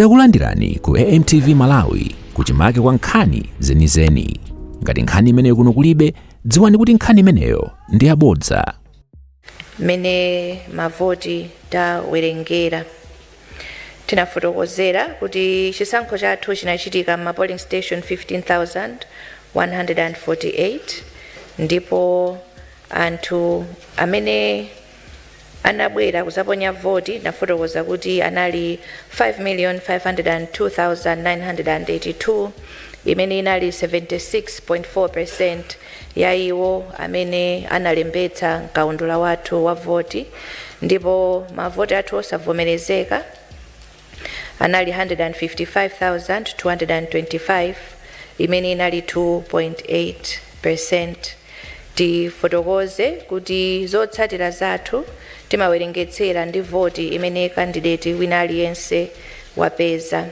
Takulandirani ku AMTV Malawi kuchimake kwa nkhani zenizeni. Ngati nkhani imeneyo kuno kulibe, dziwani kuti nkhani imeneyo ndi yabodza. Mene mavoti tawerengera tinafotokozera kuti chisankho chathu chinachitika ma polling station 15,148 ndipo anthu amene anabwera kuzaponya voti nafotokoza kuti anali 5,502,982 imene inali 76.4% ya iwo amene analembetsa kaundula wathu wa voti, ndipo mavoti athu osavomerezeka anali 155,225 imene inali 2.8%. Tifotokoze kuti zotsatira zathu timawerengetsera ndi voti imene kandidati wina aliyense wapeza.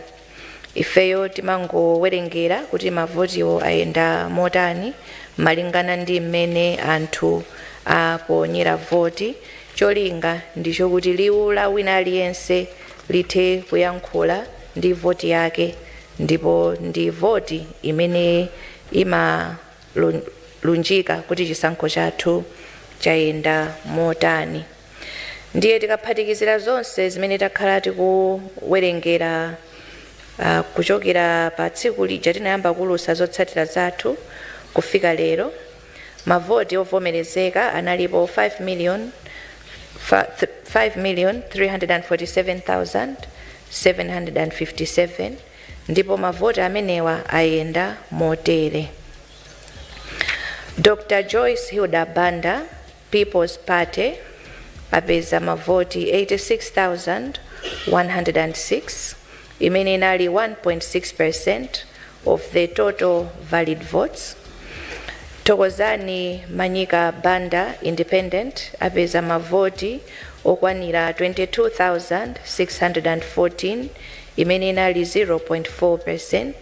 Ifeyo timangowerengera kuti mavotiwo ayenda motani malingana ndi mmene anthu aponyera voti. Cholinga ndicho kuti liwu la wina aliyense lithe kuyankhula ndi voti yake, ndipo ndi voti imene imalunjika kuti chisankho chathu chayenda motani. Ndiye tikaphatikizira zonse zimene takhala tikuwerengera kuchokera pa tsiku lija tinayamba kulusa zotsatira zathu kufika lero, mavoti ovomerezeka analipo 5,347,757 ndipo mavoti amenewa ayenda motere. Dr. Joyce Hilda Banda, People's Party, apeza mavoti 86,106 imene inali 1.6% of the total valid votes. Thokozani Manyika Banda, Independent, apeza mavoti okwanira 22,614 imene inali 0.4%.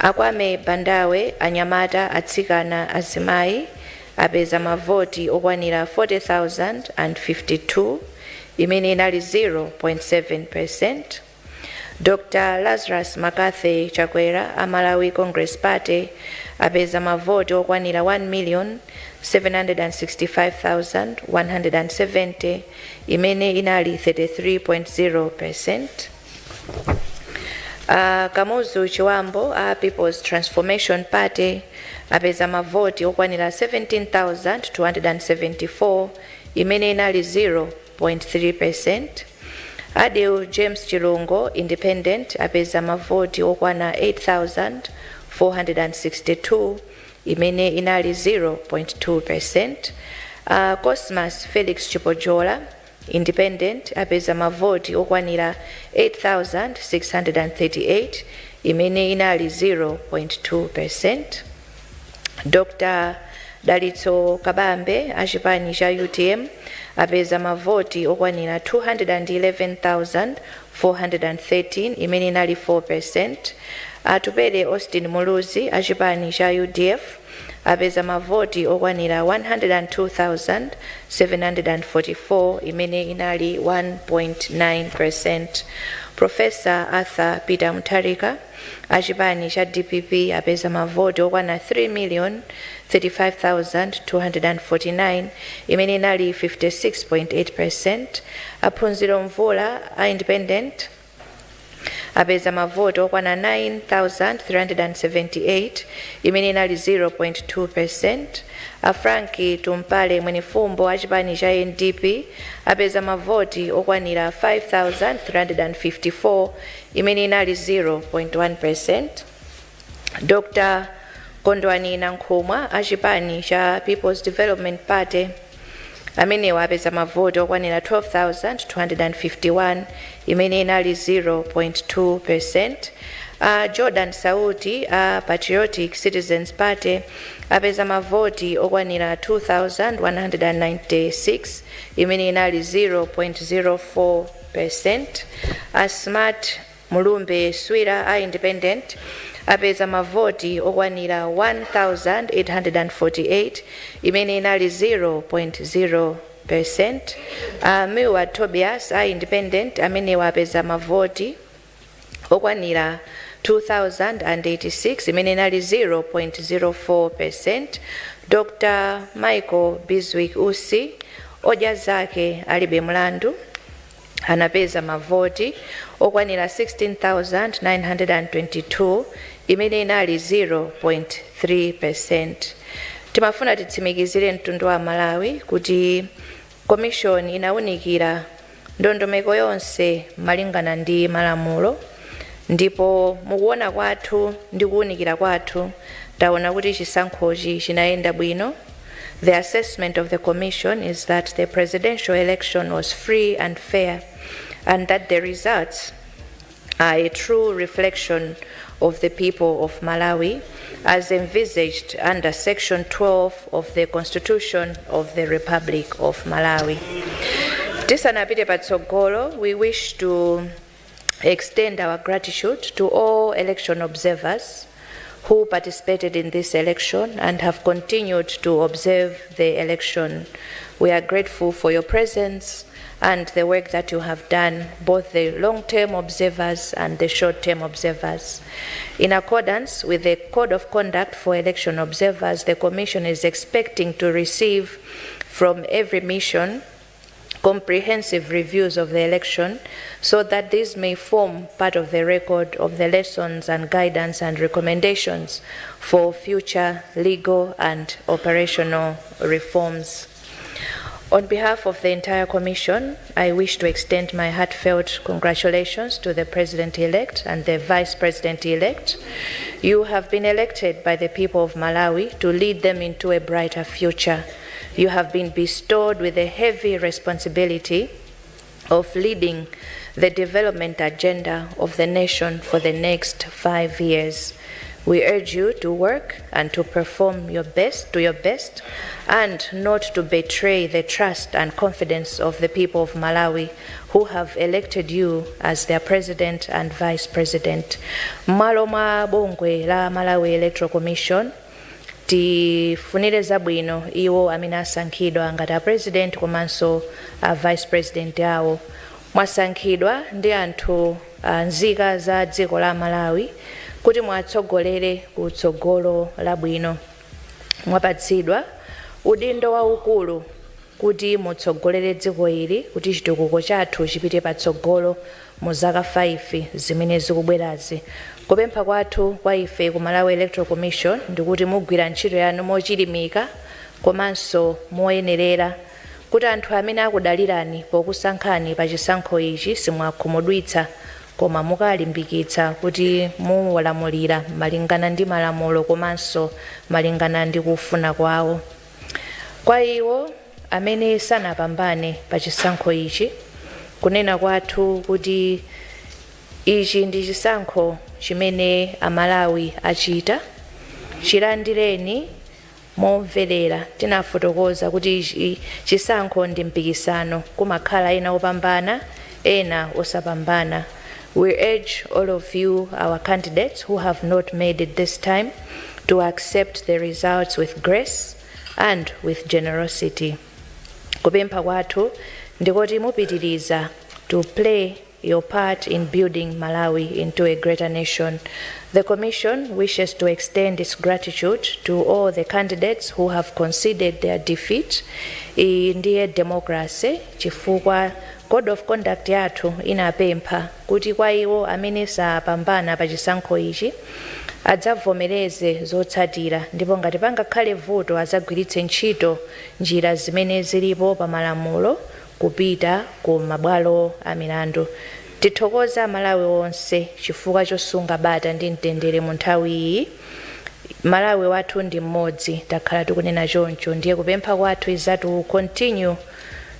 Akwame Bandawe, Anyamata, Atsikana, Azimayi, apeza mavoti okwanira 40,052 imene inali 0.7%. Dr. Lazarus Makathe Chakwera, Malawi Congress Party, apeza mavoti okwanira 1,765,170 imene inali 33.0%. Kamuzu Chiwambo, People's Transformation Party, apeza mavoti okwanira 17,274 imene inali 0.3%. Adeu James Chilungo, Independent, apeza mavoti okwana 8,462 imene inali 0.2%. Cosmas Felix Chipojola, Independent, apeza mavoti okwanira 8,638 imene inali 0.2%. Dr. Dalitso Kabambe, achipani cha UTM, apeza mavoti okwanira 211,413 imene inali 4%. Atupele Austin Muluzi, achipani cha UDF, apeza mavoti okwanira 102,744 imene inali 1.9%. Professor Arthur Peter Mutharika, achipani cha DPP, apeza mavoti okwana 3,035,249 imene inali 56.8%. Aphunziro Mvula, Independent, apeza mavoti okwana 9,378 imene inali 0.2%. Franki Tumpale Mwenefumbo, achipani cha NDP, apeza mavoti okwanira 5,354 imene inali 0.1%. Dr. Kondwani Nankhumwa, achipani cha People's Development Party, amenewa apeza mavoti okwanira 12,251 imene inali 0.2%. Jordan Sauti, Patriotic Citizens Party, apeza mavoti okwanira 2,196 imene inali 0.04%. Smart Mulumbe Swira, Independent, apeza mavoti okwanira 1,848 imene inali 0.0%. Miwa Tobias, Independent, amene wapeza mavoti okwanira 2086 imene inali 0.04%. Dr. Michael Biswick Usi odya zake alibe mlandu anapeza mavoti okwanira 16,922 imene inali 0.3%. Timafuna titsimikizire mtundu wa Malawi kuti commission inawunikira ndondomeko yonse malingana ndi malamulo, ndipo mukuona kwathu ndi kuwunikira kwathu taona kuti chisankhochi chinayenda bwino. The assessment of the commission is that the presidential election was free and fair, and that the results are a true reflection of the people of Malawi as envisaged under Section 12 of the Constitution of the Republic of Malawi. Tisanapite patsogolo, we wish to extend our gratitude to all election observers who participated in this election and have continued to observe the election. We are grateful for your presence and the work that you have done, both the long-term observers and the short-term observers. In accordance with the Code of Conduct for Election Observers, the Commission is expecting to receive from every mission comprehensive reviews of the election so that these may form part of the record of the lessons and guidance and recommendations for future legal and operational reforms. On behalf of the entire Commission, I wish to extend my heartfelt congratulations to the President-elect and the Vice President-elect. You have been elected by the people of Malawi to lead them into a brighter future. You have been bestowed with a heavy responsibility of leading the development agenda of the nation for the next 5 years. We urge you to work and to perform your best, and not to betray the trust and confidence of the people of Malawi who have elected you as their president and vice president. M'malo mwa bungwe la Malawi Electoral Commission, tifunire zabwino iwo amene asankhidwa ngati a president komanso a vice president awo. Mwasankhidwa ndi anthu nzika za dziko la Malawi kuti mwatsogolere kutsogolo labwino. Mwapatsidwa udindo waukulu kuti mutsogolere dziko ili kuti chitukuko chathu chipite patsogolo mu zaka 5 zimene zikubwerazi. Kupempha kwathu kwa ife ku Malawi Electoral Commission ndikuti mugwira ntchito yanu mochilimika komanso moyenerera kuti anthu amene akudalirani pokusankhani pa chisankho ichi simwakhumudwitsa koma mukalimbikitsa kuti muwalamulira malingana ndi malamulo komanso malingana ndi kufuna kwawo. Kwa iwo amene sanapambane pa chisankho ichi, kunena kwathu kuti ichi ndi chisankho chimene Amalawi achita, chilandireni momverera. Tinafotokoza kuti ichi chisankho ndi mpikisano, kumakhala ena opambana ena osapambana. We urge all of you, our candidates who have not made it this time, to accept the results with grace and with generosity. Kupempha kwathu ndikuti mupitiriza to play your part in building Malawi into a greater nation. The Commission wishes to extend its gratitude to all the candidates who have conceded their defeat in the democracy, chifukwa Code of Conduct yathu inapempha kuti kwa iwo amene sapambana pa chisankho ichi adzavomereze zotsatira, ndipo ngati pangakhale vuto adzagwiritse ntchito njira zimene zilipo pa malamulo kupita ku mabwalo a milandu. Tithokoza Malawi onse chifukwa chosunga bata ndi mtendere mu nthawi iyi. Malawi wathu ndi mmodzi, takhala tikunena choncho, ndiye kupempha kwathu is that we continue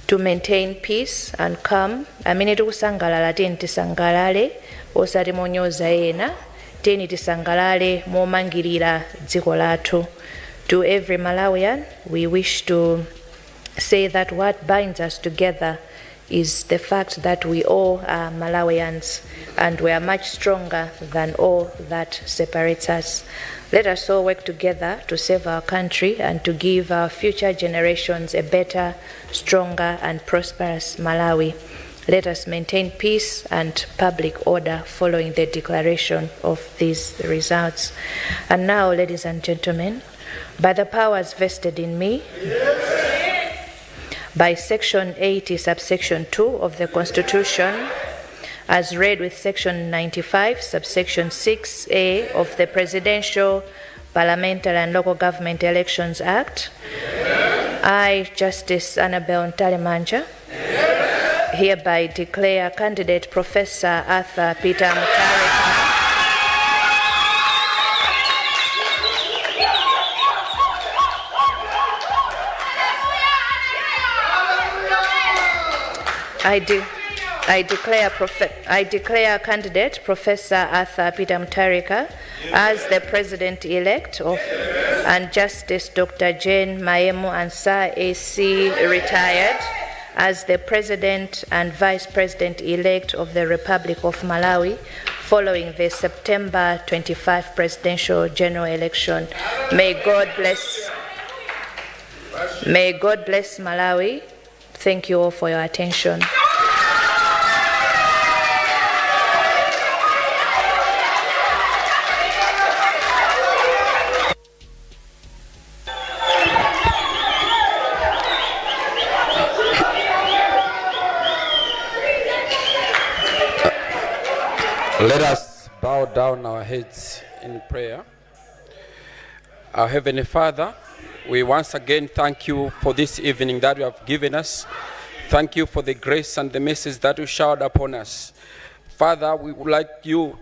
to maintain peace and calm. Amene tikusangalala tiyeni tisangalale osati monyoza ena, tiyeni tisangalale momangirira dziko lathu. To every Malawian, we wish to say that what binds us together is the fact that we all are Malawians and we are much stronger than all that separates us. Let us all work together to save our country and to give our future generations a better, stronger and prosperous Malawi. Let us maintain peace and public order following the declaration of these results. And now, ladies and gentlemen, by the powers vested in me, by Section 80, subsection 2 of the Constitution, as read with Section 95, subsection 6A of the Presidential, Parliamentary and Local Government Elections Act, I, Justice Annabel Mtalimanja, hereby declare candidate Professor Arthur Peter Mutharika I declare candidate Professor Arthur Peter Mutharika as the President-elect of and Justice Dr. Jane Maemu Ansah AC retired as the President and Vice President-elect of the Republic of Malawi following the September 25 presidential general election. May God bless Malawi. Thank you all for your attention. Let us bow down our heads in prayer. Our Heavenly Father, we once again thank you for this evening that you have given us. Thank you for the grace and the mercies that you showered upon us. Father, we would like you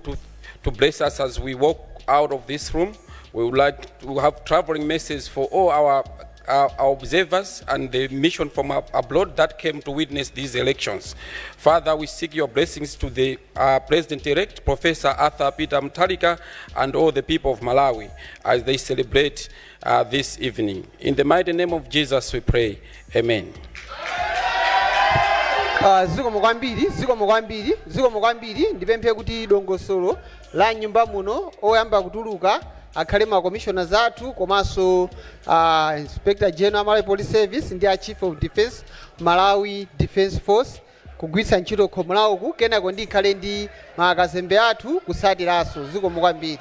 to bless us as we walk out of this room. We would like to have traveling messages for all our observers and the mission from abroad that came to witness these elections. Father, we seek your blessings to the President-elect, Professor Arthur Peter Mutharika, and all the people of Malawi as they celebrate this evening. In the mighty name of Jesus we pray. Amen. Zikomo kwambiri ndipemphe kuti dongosolo la nyumba muno oyamba kutuluka akhale ma commissioners athu komanso Inspector General Malawi Police Service ndi a Chief of Defense Malawi Defense Force kugwiritsa ntchito khomo lawo kenako ndikhale ndi makazembe athu kusatiranso. Zikomo kwambiri.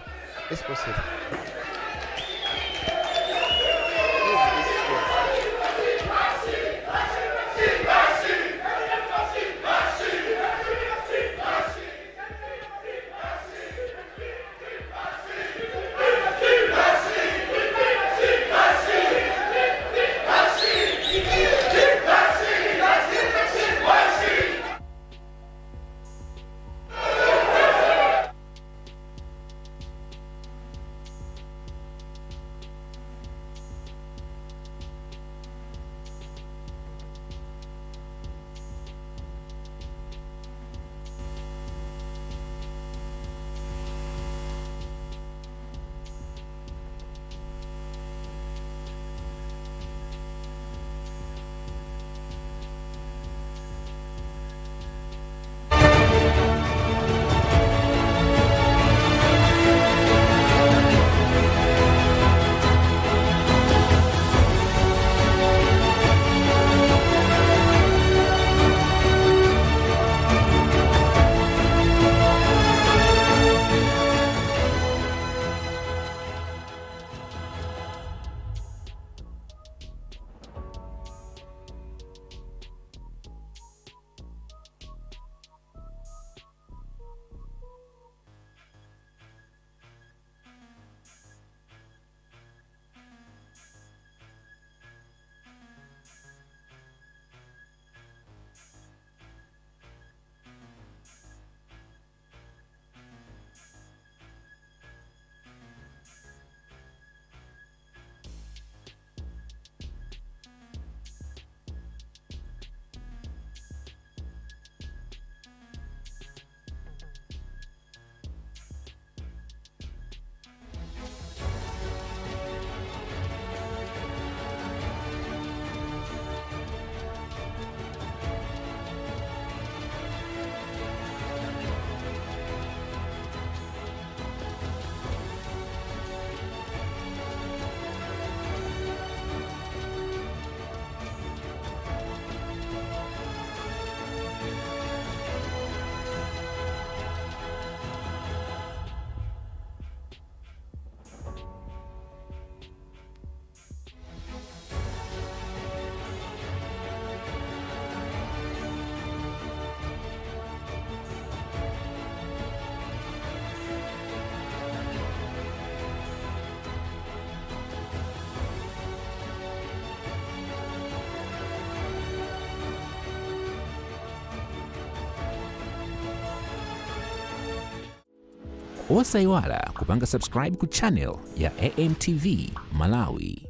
osayiwala kupanga subscribe ku channel ya AMTV Malawi.